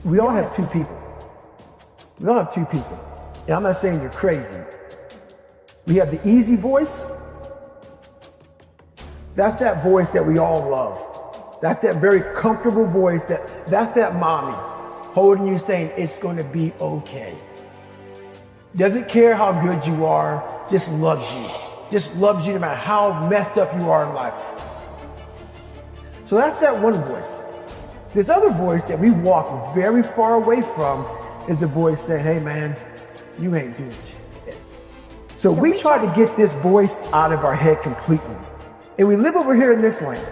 we all have two people. We all have two people. And I'm not saying you're crazy. We have the easy voice. That's that voice that we all love. That's that very comfortable voice that's that mommy holding you saying it's going to be okay. Doesn't care how good you are, just loves you. Just loves you no matter how messed up you are in life. So that's that one voice. This other voice that we walk very far away from is a voice saying, hey man, you ain't doing shit. So we try to get this voice out of our head completely. And we live over here in this lane.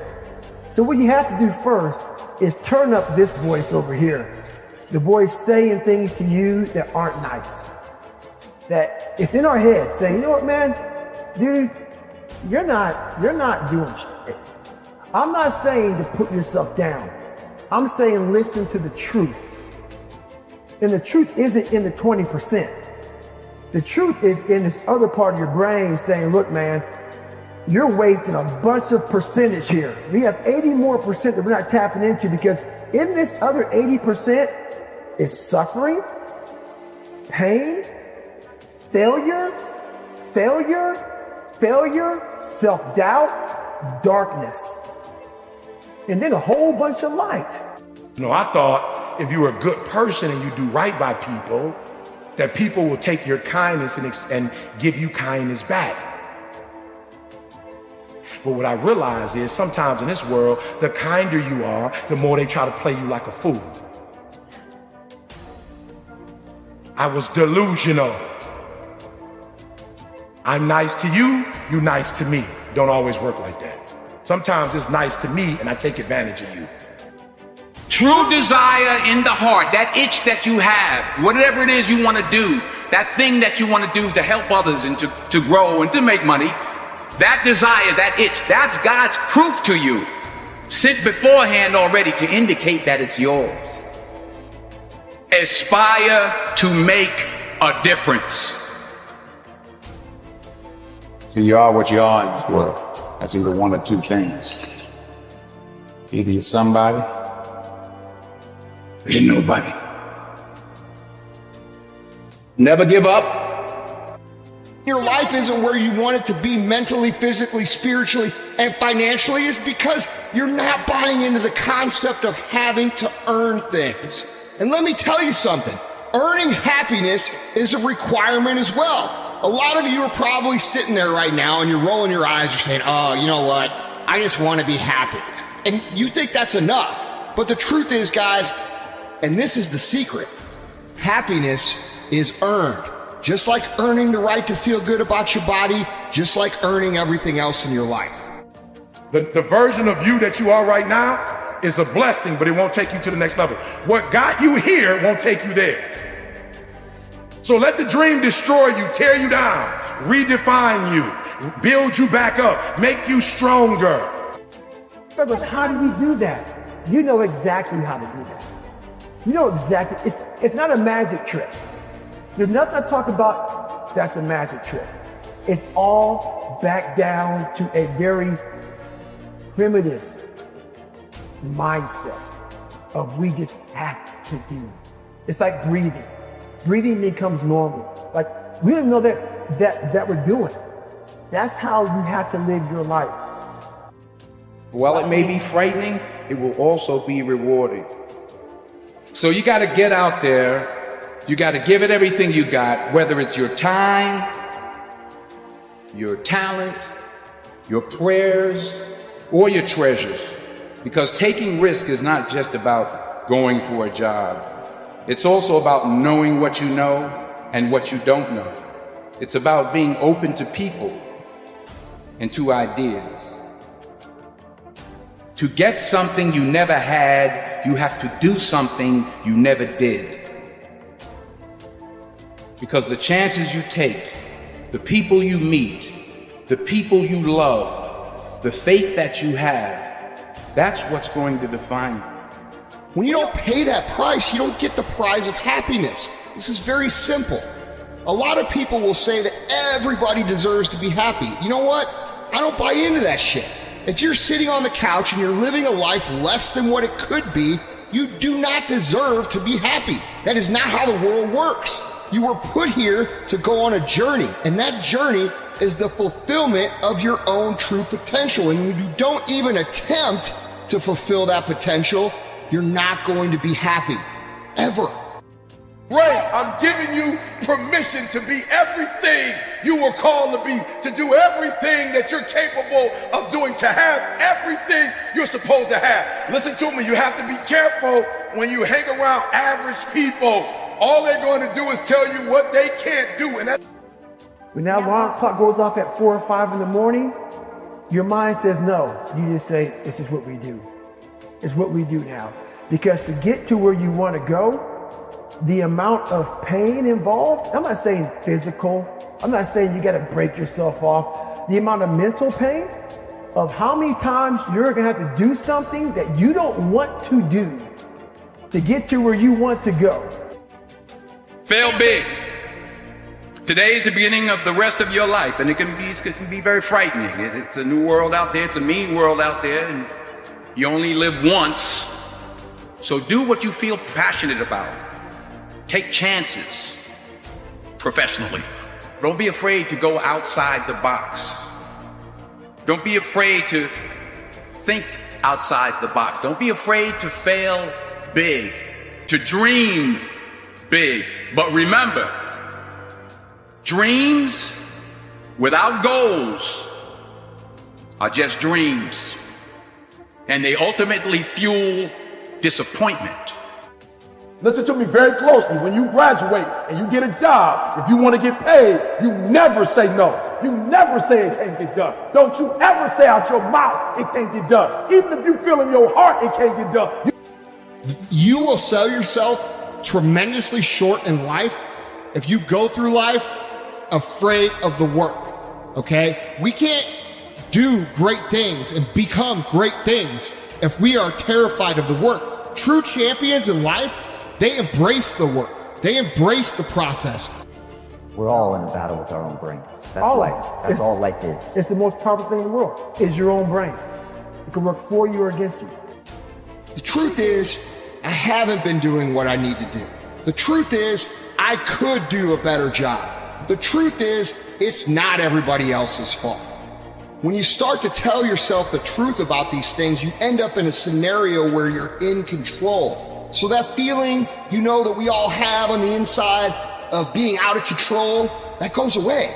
So what you have to do first is turn up this voice over here. The voice saying things to you that aren't nice. That it's in our head saying, you know what, man, dude, you're not doing shit. I'm not saying to put yourself down. I'm saying listen to the truth. And the truth isn't in the 20%. The truth is in this other part of your brain saying, look, man, you're wasting a bunch of percentage here. We have 80 more percent that we're not tapping into because in this other 80% is suffering, pain, failure, self-doubt, darkness, and then a whole bunch of light. I thought if you were a good person and you do right by people, that people will take your kindness and give you kindness back. But what I realize is sometimes in this world, the kinder you are, the more they try to play you like a fool. I was delusional. I'm nice to you, you nice to me. Don't always work like that. Sometimes it's nice to me and I take advantage of you. True desire in the heart, that itch that you have, whatever it is you want to do, that thing that you want to do to help others and to grow and to make money, that desire, that itch, that's God's proof to you, sent beforehand already to indicate that it's yours. Aspire to make a difference. See, you are what you are in this world. That's either one or two things. Either you're somebody, or you're nobody. Never give up. Your life isn't where you want it to be mentally, physically, spiritually, and financially is because you're not buying into the concept of having to earn things. And let me tell you something, earning happiness is a requirement as well. A lot of you are probably sitting there right now and you're rolling your eyes, you're saying, oh, you know what? I just want to be happy. And you think that's enough. But the truth is, guys, and this is the secret, happiness is earned. Just like earning the right to feel good about your body, just like earning everything else in your life. The version of you that you are right now is a blessing, but it won't take you to the next level. What got you here won't take you there. So let the dream destroy you, tear you down, redefine you, build you back up, make you stronger. Douglas, how do you do that? You know exactly how to do that. You know exactly, it's not a magic trick. There's nothing I talk about that's a magic trick. It's all back down to a very primitive mindset of we just have to do. It's like breathing. Breathing becomes normal. Like we don't know that we're doing. That's how you have to live your life. While it may be frightening, it will also be rewarding. So you got to get out there. You got to give it everything you got, whether it's your time, your talent, your prayers, or your treasures. Because taking risk is not just about going for a job. It's also about knowing what you know and what you don't know. It's about being open to people and to ideas. To get something you never had, you have to do something you never did. Because the chances you take, the people you meet, the people you love, the faith that you have, that's what's going to define you. When you don't pay that price, you don't get the prize of happiness. This is very simple. A lot of people will say that everybody deserves to be happy. You know what? I don't buy into that shit. If you're sitting on the couch and you're living a life less than what it could be, You do not deserve to be happy. That is not how the world works. You were put here to go on a journey, and that journey is the fulfillment of your own true potential. And when you don't even attempt to fulfill that potential, you're not going to be happy, ever. Ray, I'm giving you permission to be everything you were called to be, to do everything that you're capable of doing, to have everything you're supposed to have. Listen to me, you have to be careful when you hang around average people. All they're going to do is tell you what they can't do, and that's... When that alarm clock goes off at 4 or 5 in the morning, your mind says no. You just say, this is what we do. It's what we do now. Because to get to where you want to go, the amount of pain involved, I'm not saying physical, I'm not saying you got to break yourself off. The amount of mental pain of how many times you're going to have to do something that you don't want to do to get to where you want to go. Fail big. Today is the beginning of the rest of your life, and it can be very frightening. It's a new world out there. It's a mean world out there, and you only live once. So do what you feel passionate about. Take chances professionally. Don't be afraid to go outside the box. Don't be afraid to think outside the box. Don't be afraid to fail big, to dream big. But remember, dreams without goals are just dreams, and they ultimately fuel disappointment. Listen to me very closely. When you graduate and you get a job, if you want to get paid, you never say no. You never say it can't get done. Don't you ever say out your mouth it can't get done. Even if you feel in your heart it can't get done. You will sell yourself tremendously short in life if you go through life afraid of the work. Okay? We can't do great things and become great things if we are terrified of the work. True champions in life, they embrace the work. They embrace the process. We're all in a battle with our own brains. That's All life. life. That's all life is. It's the most powerful thing in the world, is your own brain. It can work for you or against you. The truth is, I haven't been doing what I need to do. The truth is, I could do a better job. The truth is, it's not everybody else's fault. When you start to tell yourself the truth about these things, you end up in a scenario where you're in control. So that feeling, you know, that we all have on the inside of being out of control, that goes away.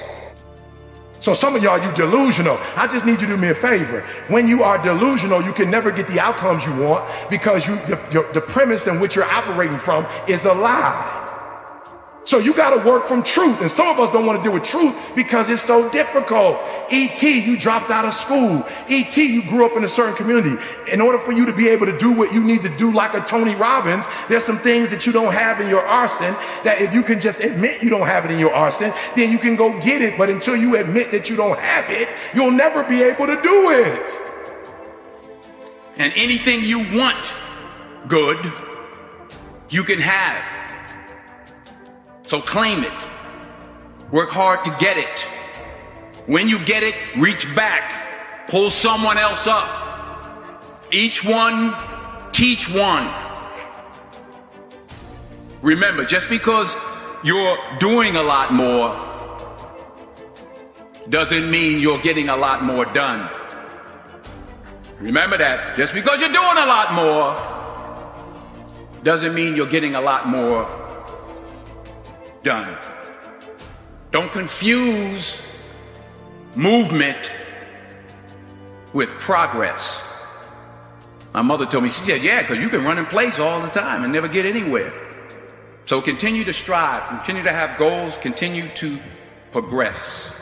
So some of y'all, you delusional. I just need you to do me a favor. When you are delusional, you can never get the outcomes you want because the premise in which you're operating from is a lie. So you got to work from truth. And some of us don't want to deal with truth because it's so difficult. E.T., you dropped out of school. E.T., you grew up in a certain community. In order for you to be able to do what you need to do like a Tony Robbins, there's some things that you don't have in your arsenal that if you can just admit you don't have it in your arsenal, then you can go get it. But until you admit that you don't have it, you'll never be able to do it. And anything you want good, you can have. So claim it. Work hard to get it. When you get it, reach back. Pull someone else up. Each one, teach one. Remember, just because you're doing a lot more doesn't mean you're getting a lot more done. Remember that. Just because you're doing a lot more doesn't mean you're getting a lot more done. Don't confuse movement with progress. My mother told me, she said, yeah, because you can run in place all the time and never get anywhere. So continue to strive, continue to have goals, continue to progress.